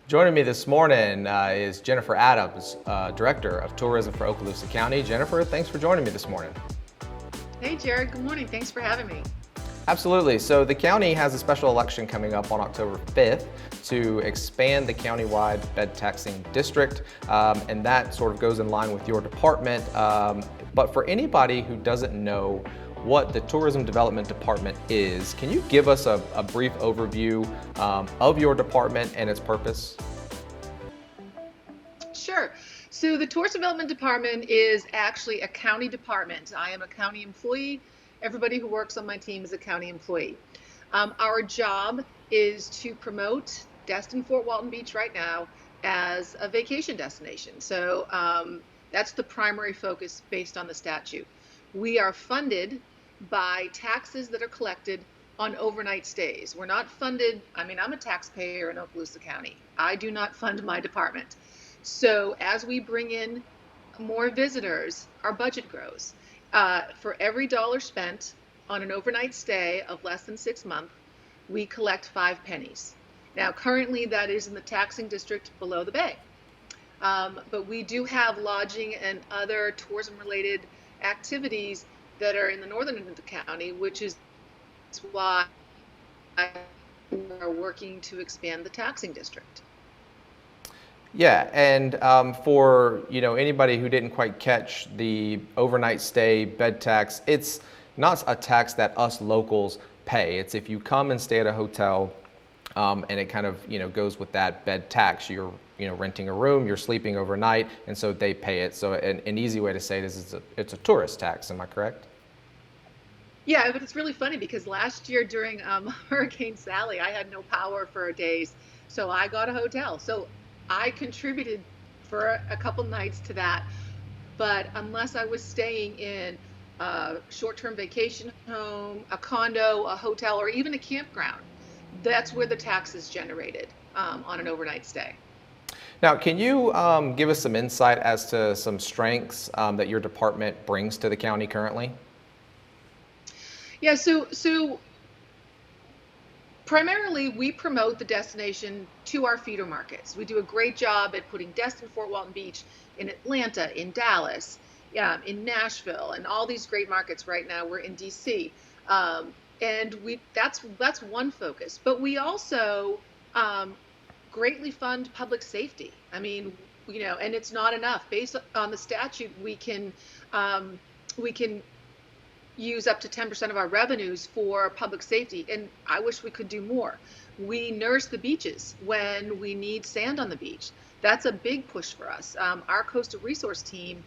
Joining me this morning is Jennifer Adams, Director of Tourism for Okaloosa County. Jennifer, thanks for joining me this morning. Hey, Jared. Good morning. Thanks for having me. Absolutely. So the county has a special election coming up on October 5th to expand the countywide bed taxing district, and that sort of goes in line with your department. But for anybody who doesn't know what the Tourism Development Department is, can you give us a brief overview of your department and its purpose? Sure. So the Tourist Development Department is actually a county department. I am a county employee. Everybody who works on my team is a county employee. Our job is to promote Destin Fort Walton Beach right now as a vacation destination. So that's the primary focus based on the statute. We are funded by taxes that are collected on overnight stays. We're not funded, I'm a taxpayer in Okaloosa County. I do not fund my department. So as we bring in more visitors, our budget grows. For every dollar spent on an overnight stay of less than 6 months, we collect 5 pennies. Now, currently that is in the taxing district below the bay. But we do have lodging and other tourism-related activities that are in the northern end of the county, which is why we're working to expand the taxing district. Yeah, and for anybody who didn't quite catch the overnight stay bed tax, it's not a tax that us locals pay. It's if you come and stay at a hotel, and it kind of goes with that bed tax. You're renting a room, you're sleeping overnight, and so they pay it. So an easy way to say it is it's a tourist tax. Am I correct? Yeah, but it's really funny because last year during Hurricane Sally, I had no power for days, so I got a hotel. So I contributed for a couple nights to that, but unless I was staying in a short-term vacation home, a condo, a hotel, or even a campground, that's where the tax is generated on an overnight stay. Now, can you give us some insight as to some strengths that your department brings to the county currently? Yeah, so primarily we promote the destination to our feeder markets. We do a great job at putting Destin Fort Walton Beach in Atlanta, in Dallas, in Nashville, and all these great markets. Right now we're in DC. And that's one focus. But we also greatly fund public safety. And it's not enough. Based on the statute, we can use up to 10% of our revenues for public safety, and I wish we could do more. We nurse the beaches when we need sand on the beach. That's a big push for us. Our coastal resource team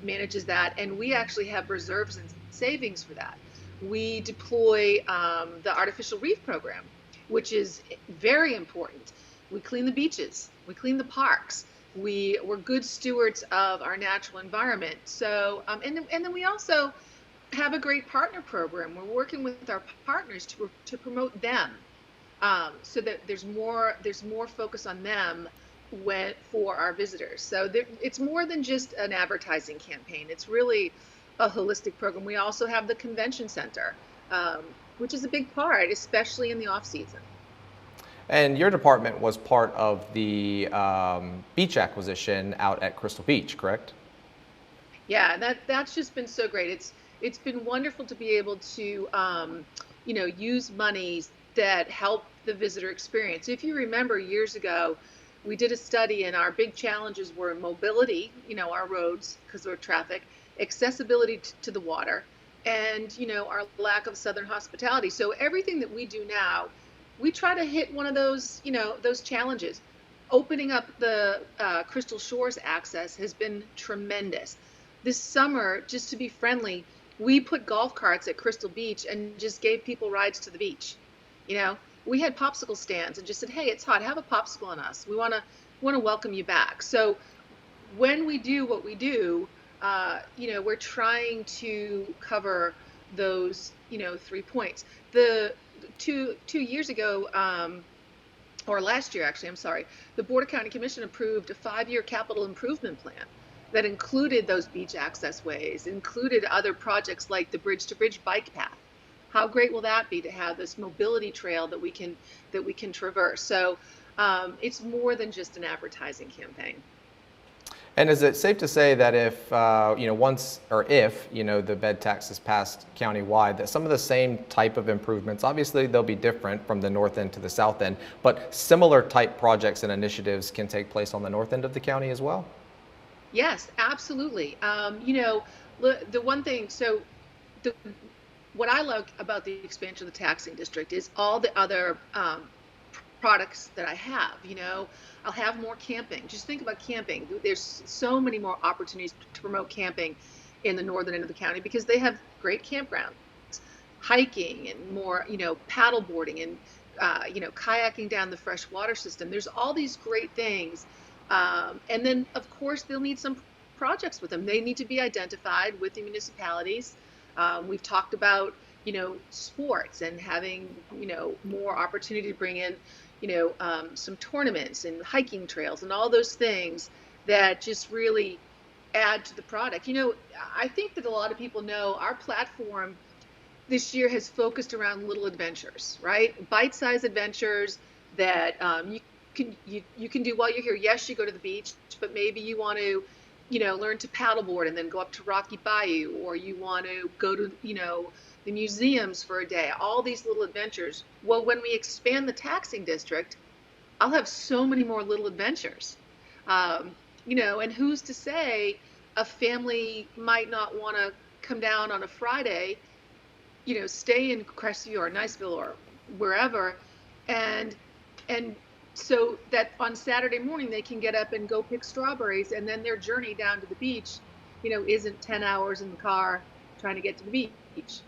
manages that, and we actually have reserves and savings for that. We deploy the artificial reef program, which is very important. We clean the beaches, we clean the parks. We're good stewards of our natural environment. So, and then we also have a great partner program. We're working with our partners to promote them, so that there's more focus on them for our visitors. So it's more than just an advertising campaign. It's really a holistic program. We also have the convention center, which is a big part, especially in the off season. And your department was part of the beach acquisition out at Crystal Beach, correct? Yeah, that's just been so great. It's been wonderful to be able to use monies that help the visitor experience. If you remember years ago, we did a study and our big challenges were mobility, our roads because of traffic, accessibility to the water, and our lack of southern hospitality. So everything that we do now, we try to hit one of those challenges. Opening up the Crystal Shores access has been tremendous. This summer, just to be friendly, we put golf carts at Crystal Beach and just gave people rides to the beach. We had popsicle stands and just said, "Hey, it's hot. Have a popsicle on us. We want to welcome you back." So when we do what we do, we're trying to cover those 3 points. The 2 years ago, or last year actually, I'm sorry, the Board of County Commission approved a 5-year capital improvement plan that included those beach access ways, included other projects like the bridge to bridge bike path. How great will that be to have this mobility trail that we can traverse? So It's more than just an advertising campaign. And is it safe to say that if, once or if, the bed tax is passed countywide, that some of the same type of improvements, obviously they'll be different from the north end to the south end, but similar type projects and initiatives can take place on the north end of the county as well? Yes, absolutely. The one thing, so the what I love about the expansion of the taxing district is all the other products that I have. I'll have more camping. Just think about camping. There's so many more opportunities to promote camping in the northern end of the county because they have great campgrounds, hiking and more, paddle boarding and, kayaking down the freshwater system. There's all these great things. And then, of course, they'll need some projects with them. They need to be identified with the municipalities. We've talked about, sports and having, more opportunity to bring in, some tournaments and hiking trails and all those things that just really add to the product. I think that a lot of people know our platform this year has focused around little adventures, right? Bite-sized adventures that you can do while you're here. Yes, you go to the beach, but maybe you want to, learn to paddleboard and then go up to Rocky Bayou, or you want to go to, the museums for a day. All these little adventures. Well, when we expand the taxing district, I'll have so many more little adventures. And who's to say a family might not want to come down on a Friday, stay in Crestview or Niceville or wherever, and and so that on Saturday morning they can get up and go pick strawberries, and then their journey down to the beach, isn't 10 hours in the car trying to get to the beach.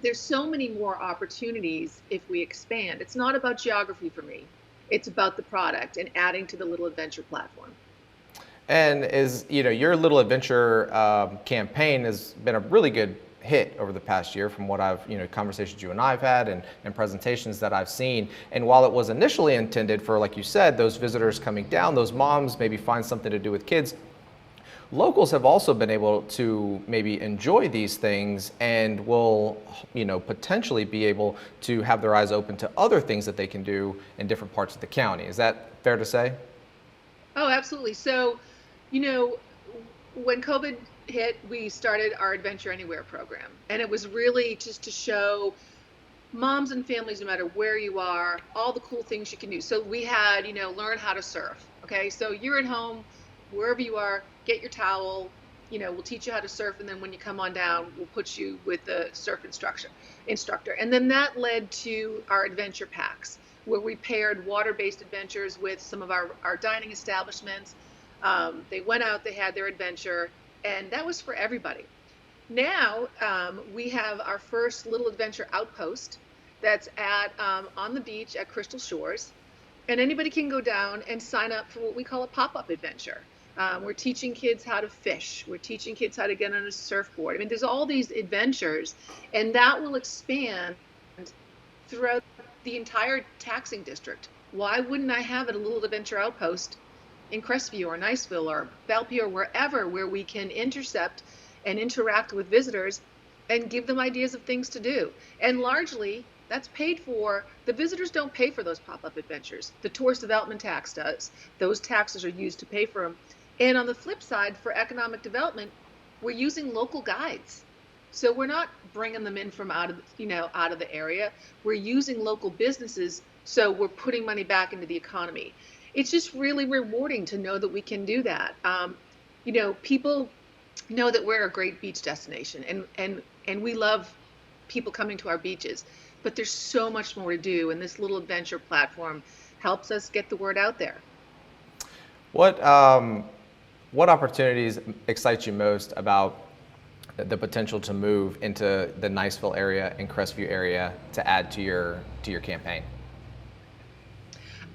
There's so many more opportunities if we expand. It's not about geography for me. It's about the product and adding to the Little Adventure platform. And your Little Adventure campaign has been a really good hit over the past year from what I've, conversations you and I've had and presentations that I've seen. And while it was initially intended for, like you said, those visitors coming down, those moms maybe find something to do with kids, locals have also been able to maybe enjoy these things and will, potentially be able to have their eyes open to other things that they can do in different parts of the county. Is that fair to say? Oh, absolutely. So, when COVID hit, we started our Adventure Anywhere program. And it was really just to show moms and families, no matter where you are, all the cool things you can do. So we had, learn how to surf. Okay. So you're at home, wherever you are, get your towel, we'll teach you how to surf. And then when you come on down, we'll put you with the surf instructor. And then that led to our adventure packs, where we paired water-based adventures with some of our dining establishments. They went out, they had their adventure, and that was for everybody. Now we have our first Little Adventure outpost that's at on the beach at Crystal Shores, and anybody can go down and sign up for what we call a pop-up adventure. We're teaching kids how to fish. We're teaching kids how to get on a surfboard. I mean, there's all these adventures, and that will expand throughout the entire taxing district. Why wouldn't I have a Little Adventure outpost in Crestview or Niceville or Belpie or wherever, where we can intercept and interact with visitors and give them ideas of things to do? And largely, that's paid for. The visitors don't pay for those pop-up adventures. The tourist development tax does. Those taxes are used to pay for them. And on the flip side, for economic development, we're using local guides. So we're not bringing them in from out of the area. We're using local businesses, so we're putting money back into the economy. It's just really rewarding to know that we can do that. People know that we're a great beach destination, and we love people coming to our beaches. But there's so much more to do, and this Little Adventure platform helps us get the word out there. What opportunities excite you most about the potential to move into the Niceville area and Crestview area to add to your campaign?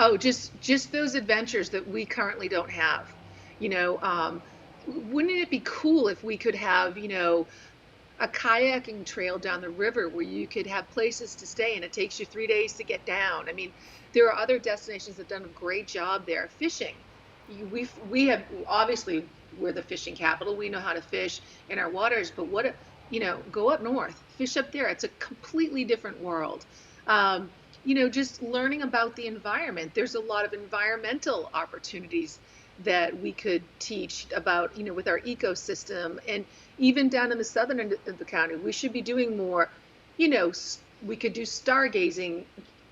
Oh, just those adventures that we currently don't have. Wouldn't it be cool if we could have, a kayaking trail down the river where you could have places to stay and it takes you 3 days to get down? I mean, there are other destinations that have done a great job there. Fishing. We have, obviously, we're the fishing capital. We know how to fish in our waters, but go up north, fish up there. It's a completely different world. just learning about the environment. There's a lot of environmental opportunities that we could teach about, with our ecosystem. And even down in the southern end of the county, we should be doing more, we could do stargazing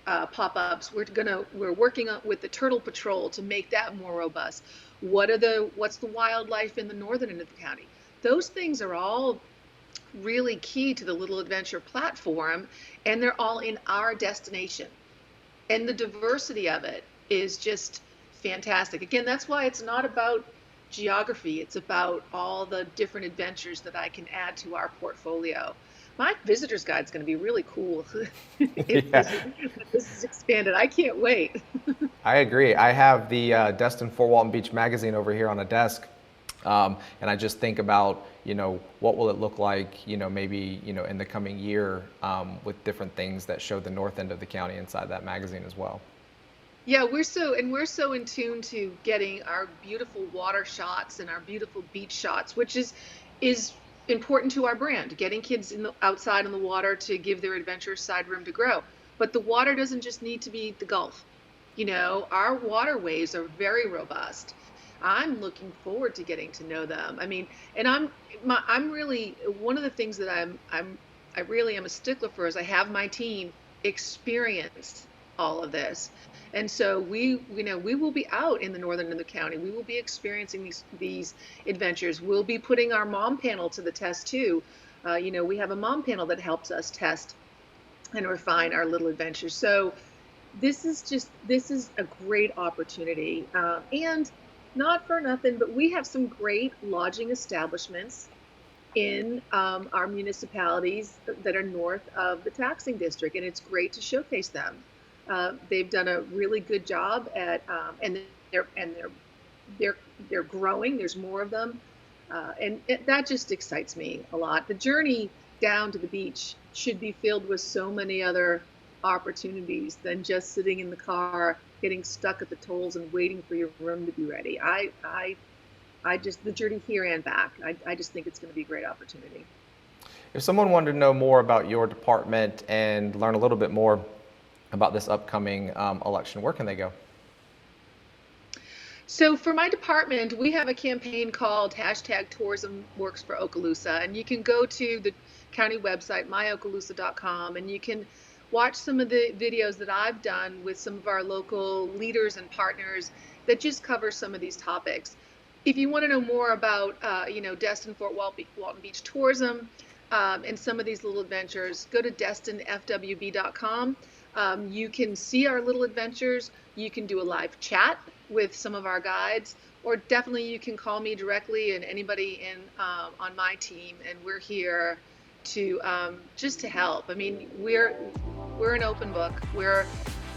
pop-ups. We're working on with the Turtle Patrol to make that more robust. What's the wildlife in the northern end of the county? Those things are all really key to the Little Adventure platform, and they're all in our destination. And the diversity of it is just fantastic. Again, that's why it's not about geography, it's about all the different adventures that I can add to our portfolio. My visitor's guide is going to be really cool if this is expanded. I can't wait. I agree. I have the Destin Fort Walton Beach magazine over here on a desk. And I just think about, what will it look like, maybe, in the coming year with different things that show the north end of the county inside that magazine as well. Yeah, we're so in tune to getting our beautiful water shots and our beautiful beach shots, which is important to our brand, getting kids outside in the water to give their adventurous side room to grow. But the water doesn't just need to be the Gulf. Our waterways are very robust. I'm looking forward to getting to know them. I mean, and I'm really, one of the things that I really am a stickler for is I have my team experience all of this. And so we will be out in the northern end of the county. We will be experiencing these adventures. We'll be putting our mom panel to the test too. We have a mom panel that helps us test and refine our little adventures. So this is a great opportunity. And not for nothing, but we have some great lodging establishments in our municipalities that are north of the taxing district, and it's great to showcase them. They've done a really good job at, and they're growing. There's more of them, and that just excites me a lot. The journey down to the beach should be filled with so many other opportunities than just sitting in the car, getting stuck at the tolls and waiting for your room to be ready. The journey here and back, I just think it's going to be a great opportunity. If someone wanted to know more about your department and learn a little bit more about this upcoming election, where can they go? So for my department, we have a campaign called #TourismWorksForOkaloosa, and you can go to the county website, myokaloosa.com, and you can watch some of the videos that I've done with some of our local leaders and partners that just cover some of these topics. If you want to know more about, Destin Fort Walton Beach tourism and some of these little adventures, go to destinfwb.com. You can see our little adventures. You can do a live chat with some of our guides, or definitely you can call me directly and anybody on my team, and we're here to just to help. I mean, we're an open book.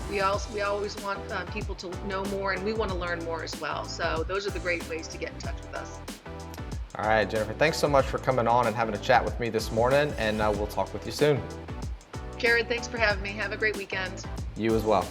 We always want people to know more, and we want to learn more as well. So those are the great ways to get in touch with us. All right, Jennifer, thanks so much for coming on and having a chat with me this morning, and we'll talk with you soon. Jared, thanks for having me. Have a great weekend. You as well.